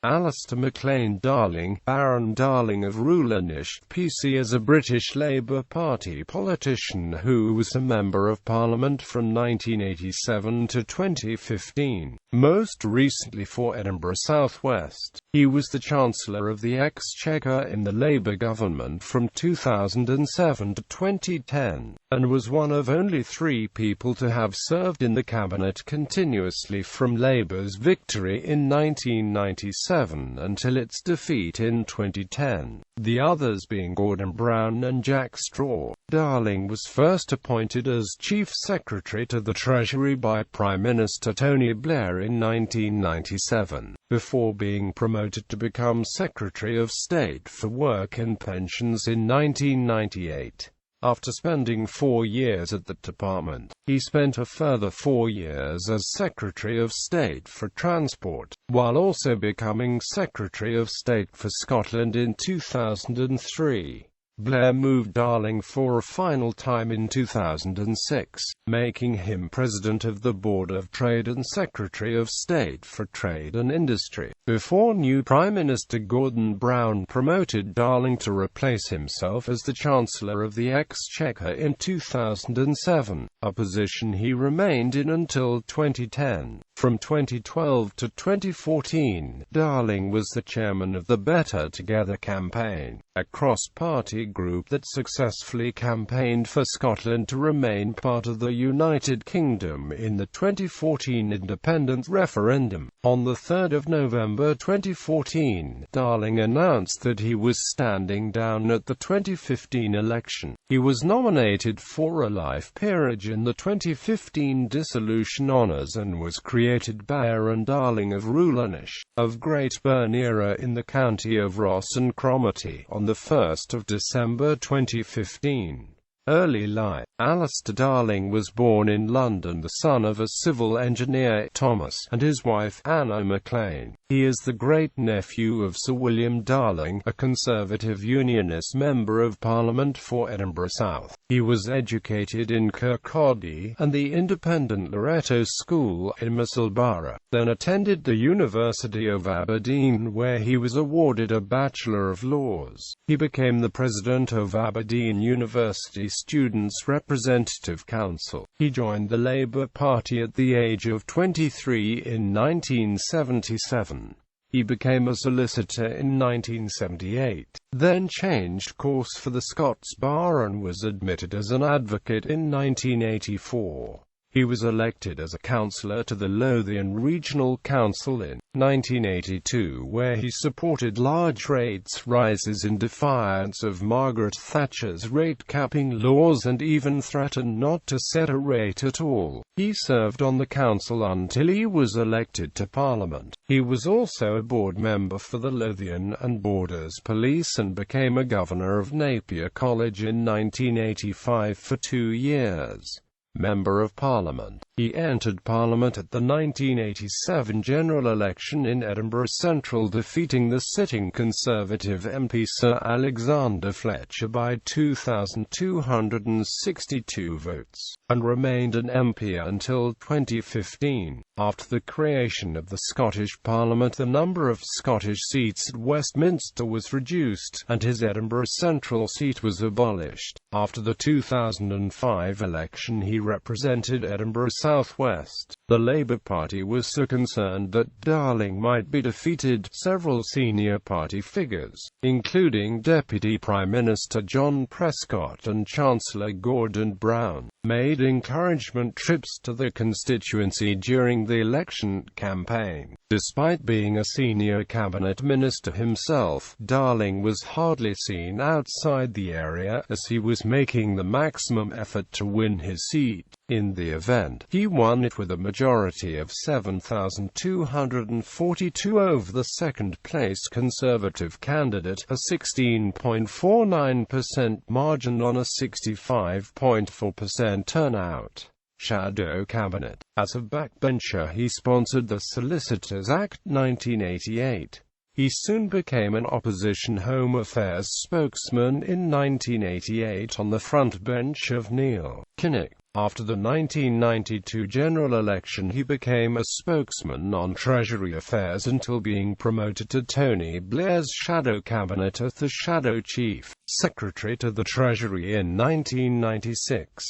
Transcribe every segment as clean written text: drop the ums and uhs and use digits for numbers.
Alistair Maclean Darling, Baron Darling of Roulanish, PC, is a British Labour Party politician who was a Member of Parliament from 1987 to 2015, most recently for Edinburgh South West. He was the Chancellor of the Exchequer in the Labour government from 2007 to 2010, and was one of only 3 people to have served in the cabinet continuously from Labour's victory in 1997 until its defeat in 2010, the others being Gordon Brown and Jack Straw. Darling was first appointed as Chief Secretary to the Treasury by Prime Minister Tony Blair in 1997, before being promoted to become Secretary of State for Work and Pensions in 1998. After spending 4 years at the department, he spent a further 4 years as Secretary of State for Transport, while also becoming Secretary of State for Scotland in 2003. Blair moved Darling for a final time in 2006, making him President of the Board of Trade and Secretary of State for Trade and Industry, before new Prime Minister Gordon Brown promoted Darling to replace himself as the Chancellor of the Exchequer in 2007, a position he remained in until 2010. From 2012 to 2014, Darling was the chairman of the Better Together campaign, a cross-party group that successfully campaigned for Scotland to remain part of the United Kingdom in the 2014 independence referendum. On the 3rd of November 2014, Darling announced that he was standing down at the 2015 election. He was nominated for a life peerage in the 2015 dissolution honours and was created Baron Darling of Roulanish, of Great Burn era in the county of Ross and Cromarty, on the 1st of December 2015. Early life. Alistair Darling was born in London, the son of a civil engineer, Thomas, and his wife, Anna Maclean. He is the great-nephew of Sir William Darling, a Conservative Unionist Member of Parliament for Edinburgh South. He was educated in Kirkcaldy and the independent Loreto School in Musselburgh, then attended the University of Aberdeen, where he was awarded a Bachelor of Laws. He became the President of Aberdeen University Students' Representative Council. He joined the Labour Party at the age of 23 in 1977. He became a solicitor in 1978, then changed course for the Scots Bar and was admitted as an advocate in 1984. He was elected as a councillor to the Lothian Regional Council in 1982, where he supported large rates rises in defiance of Margaret Thatcher's rate-capping laws and even threatened not to set a rate at all. He served on the council until he was elected to Parliament. He was also a board member for the Lothian and Borders Police and became a governor of Napier College in 1985 for 2 years. Member of Parliament. He entered Parliament at the 1987 general election in Edinburgh Central, defeating the sitting Conservative MP Sir Alexander Fletcher by 2,262 votes, and remained an MP until 2015. After the creation of the Scottish Parliament, the number of Scottish seats at Westminster was reduced, and his Edinburgh Central seat was abolished. After the 2005 election, he represented Edinburgh South West. The Labour Party was so concerned that Darling might be defeated. Several senior party figures, including Deputy Prime Minister John Prescott and Chancellor Gordon Brown, made encouragement trips to the constituency during the election campaign. Despite being a senior cabinet minister himself, Darling was hardly seen outside the area, as he was making the maximum effort to win his seat. In the event, he won it with a majority of 7,242 over the second-place Conservative candidate, a 16.49% margin on a 65.4% turnout. Shadow Cabinet. As a backbencher, he sponsored the Solicitors Act 1988. He soon became an opposition Home Affairs spokesman in 1988 on the front bench of Neil Kinnock. After the 1992 general election, he became a spokesman on Treasury affairs until being promoted to Tony Blair's shadow cabinet as the shadow chief secretary to the Treasury in 1996.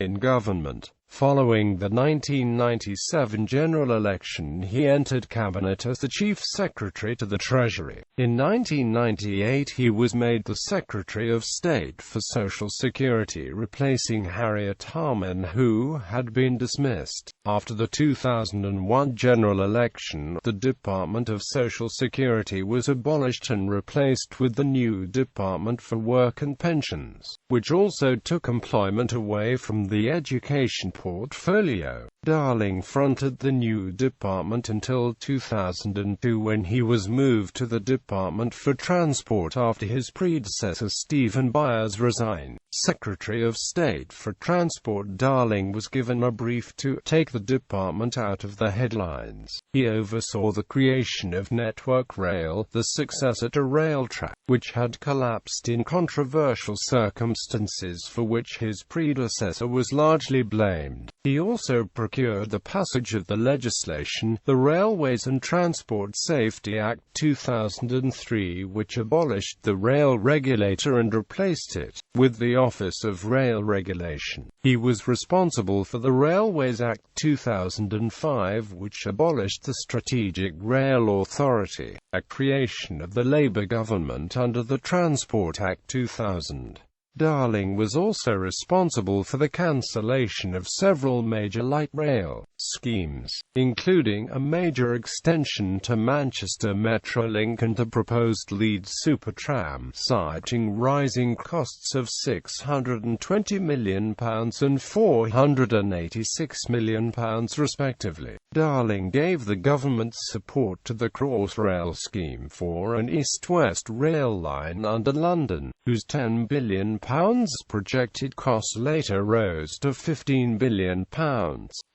In government, following the 1997 general election, he entered cabinet as the chief secretary to the Treasury. In 1998 he was made the Secretary of State for Social Security, replacing Harriet Harman, who had been dismissed. After the 2001 general election, the Department of Social Security was abolished and replaced with the new Department for Work and Pensions, which also took employment away from the education portfolio. Darling fronted the new department until 2002, when he was moved to the Department for Transport after his predecessor Stephen Byers resigned. Secretary of State for Transport, Darling was given a brief to take the department out of the headlines. He oversaw the creation of Network Rail, the successor to Railtrack, which had collapsed in controversial circumstances for which his predecessor was largely blamed. He also procured the passage of the legislation, the Railways and Transport Safety Act 2003, which abolished the rail regulator and replaced it with the Office of Rail Regulation. He was responsible for the Railways Act 2005, which abolished the Strategic Rail Authority, a creation of the Labour government under the Transport Act 2000. Darling was also responsible for the cancellation of several major light rail schemes, including a major extension to Manchester Metrolink and the proposed Leeds Supertram, citing rising costs of £620 million and £486 million respectively. Darling gave the government's support to the Crossrail scheme for an east-west rail line under London, whose £10 billion projected costs later rose to £15 billion.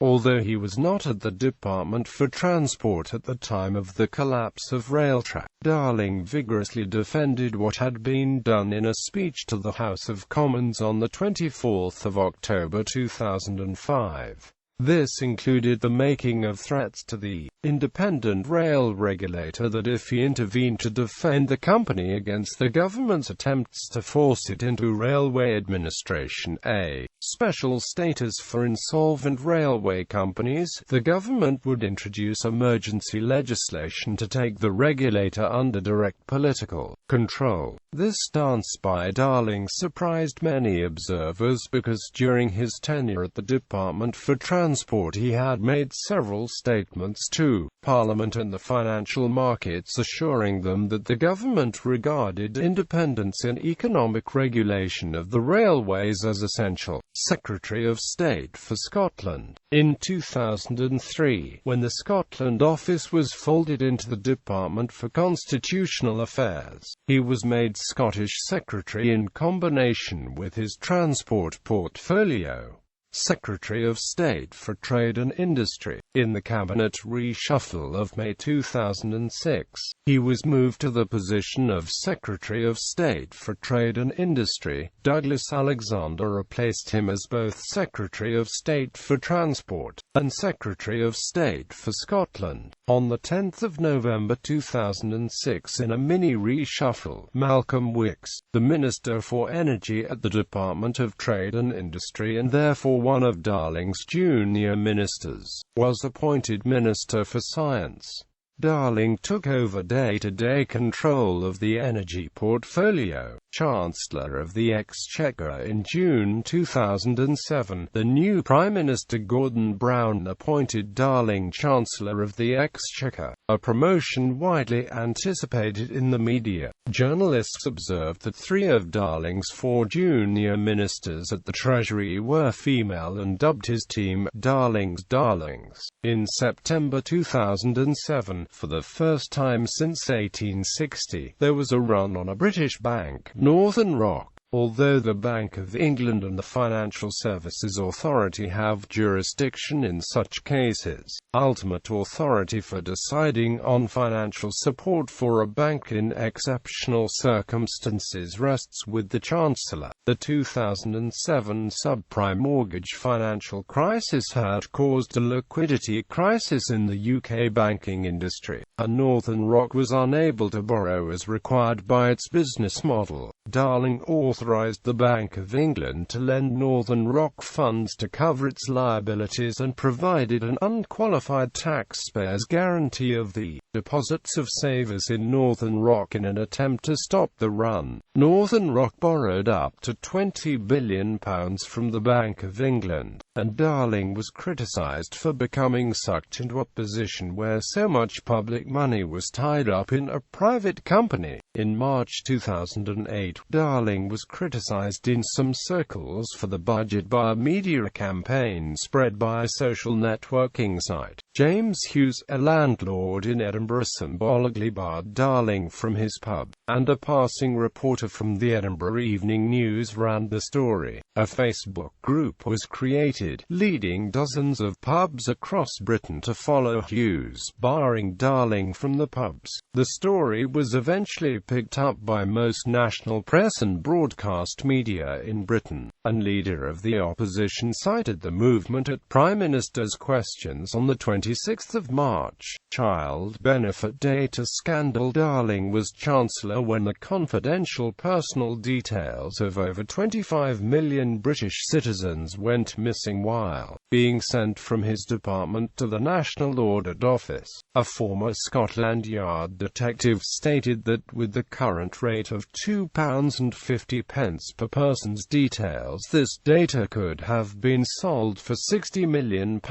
Although he was not at the Department for Transport at the time of the collapse of Railtrack, Darling vigorously defended what had been done in a speech to the House of Commons on 24 October 2005. This included the making of threats to the independent rail regulator that if he intervened to defend the company against the government's attempts to force it into railway administration, a special status for insolvent railway companies, the government would introduce emergency legislation to take the regulator under direct political control. This stance by Darling surprised many observers because during his tenure at the Department for Transport he had made several statements to Parliament and the financial markets assuring them that the government regarded independence in economic regulation of the railways as essential. Secretary of State for Scotland. In 2003, when the Scotland office was folded into the Department for Constitutional Affairs, he was made Scottish Secretary in combination with his transport portfolio. Secretary of State for Trade and Industry. In the cabinet reshuffle of May 2006, he was moved to the position of Secretary of State for Trade and Industry. Douglas Alexander replaced him as both Secretary of State for Transport and Secretary of State for Scotland. On 10 November 2006, in a mini-reshuffle, Malcolm Wicks, the Minister for Energy at the Department of Trade and Industry and therefore one of Darling's junior ministers, was appointed Minister for Science. Darling took over day-to-day control of the energy portfolio. Chancellor of the Exchequer in June 2007, the new Prime Minister Gordon Brown appointed Darling Chancellor of the Exchequer, a promotion widely anticipated in the media. Journalists observed that 3 of Darling's 4 junior ministers at the Treasury were female and dubbed his team Darling's Darlings. In September 2007, for the first time since 1860, there was a run on a British bank, Northern Rock, Although the Bank of England and the Financial Services Authority have jurisdiction in such cases, ultimate authority for deciding on financial support for a bank in exceptional circumstances rests with the Chancellor. The 2007 subprime mortgage financial crisis had caused a liquidity crisis in the UK banking industry, and Northern Rock was unable to borrow as required by its business model. Darling authorised the Bank of England to lend Northern Rock funds to cover its liabilities and provided an unqualified taxpayer's guarantee of the deposits of savers in Northern Rock in an attempt to stop the run. Northern Rock borrowed up to £20 billion from the Bank of England, and Darling was criticised for becoming sucked into a position where so much public money was tied up in a private company. In March 2008, Darling was criticised in some circles for the budget by a media campaign spread by a social networking site. James Hughes, a landlord in Edinburgh, symbolically barred Darling from his pub, and a passing reporter from the Edinburgh Evening News ran the story. A Facebook group was created, leading dozens of pubs across Britain to follow Hughes, barring Darling from the pubs. The story was eventually picked up by most national press and broadcast media in Britain. A leader of the opposition cited the movement at Prime Minister's questions on the 26th of March. Child benefit data scandal. Darling was Chancellor when the confidential personal details of over 25 million British citizens went missing while being sent from his department to the National Audit Office. A former Scotland Yard detective stated that with the current rate of £2.50 per person's details, this data could have been sold for £60 million.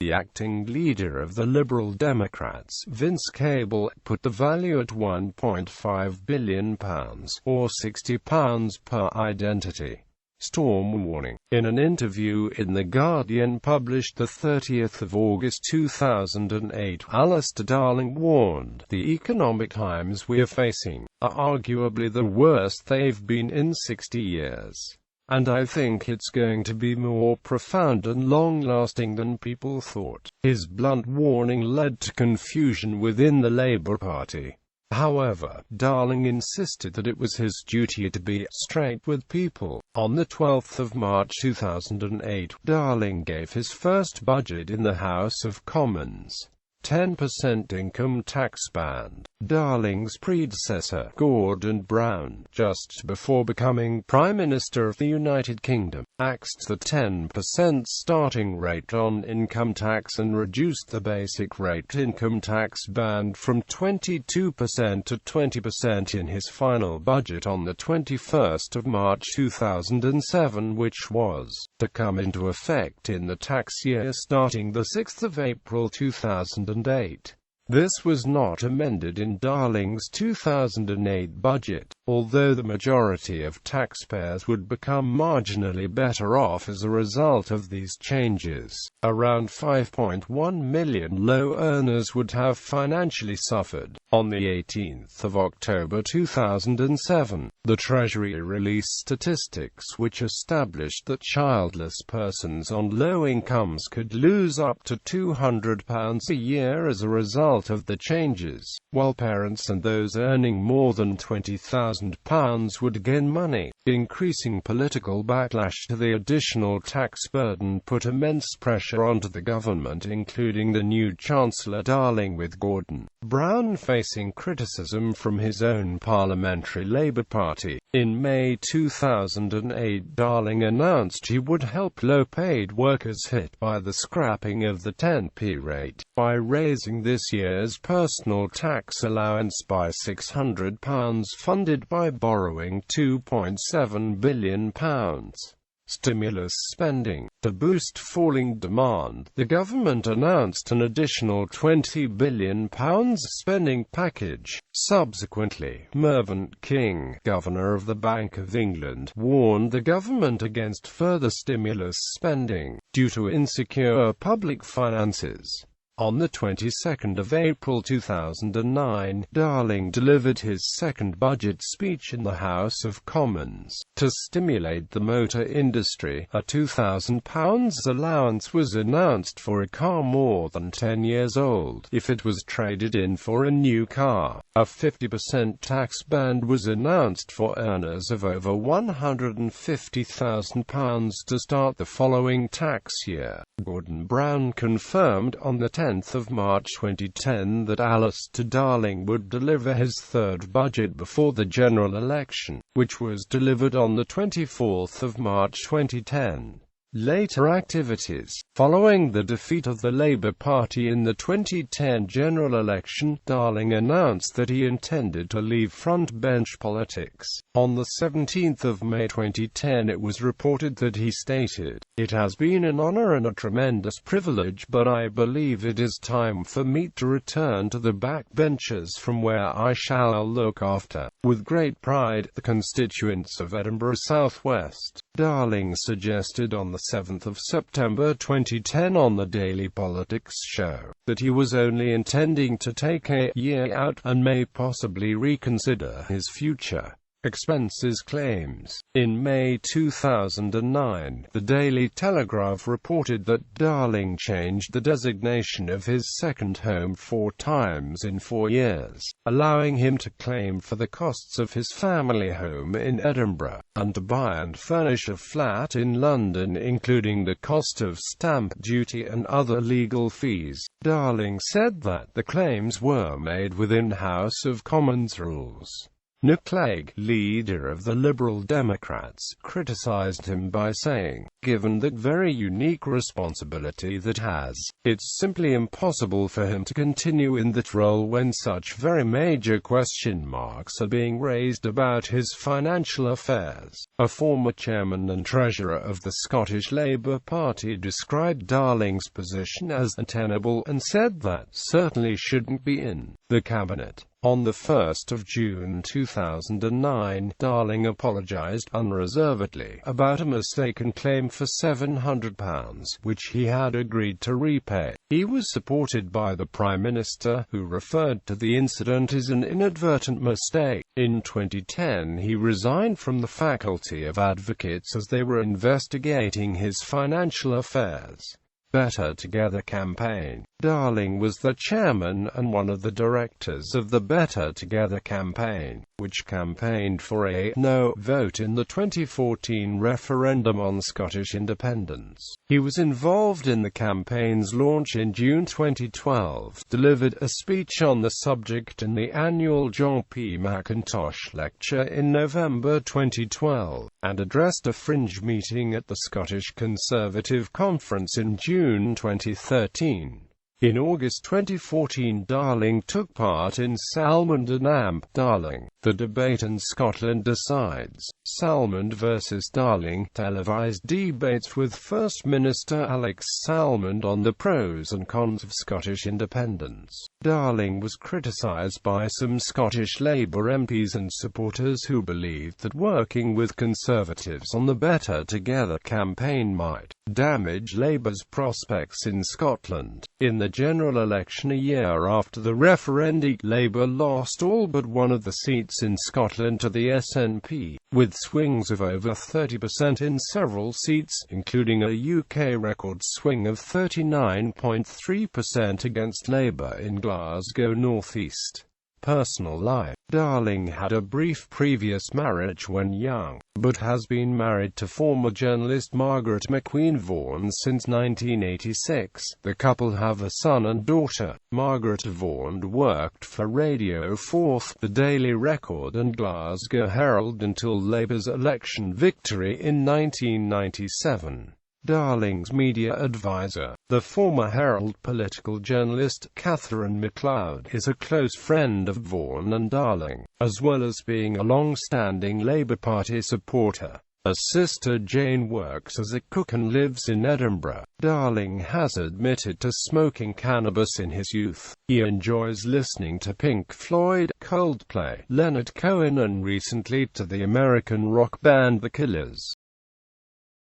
The acting leader of the Liberal Democrats, Vince Cable, put the value at £1.5 billion, or £60 per identity. Storm warning. In an interview in The Guardian published the 30th of August 2008, Alistair Darling warned, "The economic times we are facing are arguably the worst they've been in 60 years. And I think it's going to be more profound and long-lasting than people thought." His blunt warning led to confusion within the Labour Party. However, Darling insisted that it was his duty to be straight with people. On the 12th of March 2008, Darling gave his first budget in the House of Commons. 10% income tax band. Darling's predecessor, Gordon Brown, just before becoming Prime Minister of the United Kingdom, axed the 10% starting rate on income tax and reduced the basic rate income tax band from 22% to 20% in his final budget on the 21st of March 2007, which was to come into effect in the tax year starting the 6th of April 2008. This was not amended in Darling's 2008 budget, although the majority of taxpayers would become marginally better off as a result of these changes. Around 5.1 million low earners would have financially suffered. On the 18th of October 2007, the Treasury released statistics which established that childless persons on low incomes could lose up to £200 a year as a result of the changes, while parents and those earning more than £20,000 would gain money. Increasing political backlash to the additional tax burden put immense pressure onto the government, including the new Chancellor Darling, with Gordon Brown facing criticism from his own parliamentary Labour Party. In May 2008, Darling announced he would help low-paid workers hit by the scrapping of the 10p rate, by raising this year's personal tax allowance by £600, funded by borrowing £2.7 billion. Stimulus spending. To boost falling demand, the government announced an additional £20 billion spending package. Subsequently, Mervyn King, Governor of the Bank of England, warned the government against further stimulus spending, due to insecure public finances. On the 22nd of April 2009, Darling delivered his second budget speech in the House of Commons. To stimulate the motor industry, a £2,000 allowance was announced for a car more than 10 years old, if it was traded in for a new car. A 50% tax band was announced for earners of over £150,000 to start the following tax year. Gordon Brown confirmed on the 10th of March 2010 that Alistair Darling would deliver his third budget before the general election, which was delivered on the 24th of March 2010. Later activities. Following the defeat of the Labour Party in the 2010 general election, Darling announced that he intended to leave front-bench politics. On the 17th of May 2010 it was reported that he stated, "It has been an honour and a tremendous privilege, but I believe it is time for me to return to the backbenches from where I shall look after, with great pride, the constituents of Edinburgh South West." Darling suggested on the 7th of September 2010 on the Daily Politics show that he was only intending to take a year out, and may possibly reconsider his future expenses claims. In May 2009, the Daily Telegraph reported that Darling changed the designation of his second home 4 times in 4 years, allowing him to claim for the costs of his family home in Edinburgh, and to buy and furnish a flat in London, including the cost of stamp duty and other legal fees. Darling said that the claims were made within House of Commons rules. Nick Clegg, leader of the Liberal Democrats, criticised him by saying, "Given the very unique responsibility that has, it's simply impossible for him to continue in that role when such very major question marks are being raised about his financial affairs." A former chairman and treasurer of the Scottish Labour Party described Darling's position as untenable, and said that certainly shouldn't be in the cabinet. On the 1st of June 2009, Darling apologised unreservedly about a mistaken claim for £700, which he had agreed to repay. He was supported by the Prime Minister, who referred to the incident as an inadvertent mistake. In 2010 he resigned from the Faculty of Advocates as they were investigating his financial affairs. Better Together campaign. Darling was the chairman and one of the directors of the Better Together campaign, which campaigned for a no vote in the 2014 referendum on Scottish independence. He was involved in the campaign's launch in June 2012, delivered a speech on the subject in the annual John P. Mackintosh lecture in November 2012, and addressed a fringe meeting at the Scottish Conservative Conference in June 2013. In August 2014, Darling took part in Salmond and Amp Darling, The Debate and Scotland Decides, Salmond vs Darling, televised debates with First Minister Alex Salmond on the pros and cons of Scottish independence. Darling was criticised by some Scottish Labour MPs and supporters who believed that working with Conservatives on the Better Together campaign might damage Labour's prospects in Scotland. In the general election a year after the referendum, Labour lost all but one of the seats in Scotland to the SNP, with swings of over 30% in several seats, including a UK record swing of 39.3% against Labour in Glasgow North East. Personal life. Darling had a brief previous marriage when young, but has been married to former journalist Margaret McQueen Vaughan since 1986. The couple have a son and daughter. Margaret Vaughan worked for Radio 4, The Daily Record and Glasgow Herald until Labour's election victory in 1997. Darling's media advisor, the former Herald political journalist Catherine MacLeod, is a close friend of Vaughan and Darling, as well as being a long-standing Labour Party supporter. Her sister Jane works as a cook and lives in Edinburgh. Darling has admitted to smoking cannabis in his youth. He enjoys listening to Pink Floyd, Coldplay, Leonard Cohen and recently to the American rock band The Killers.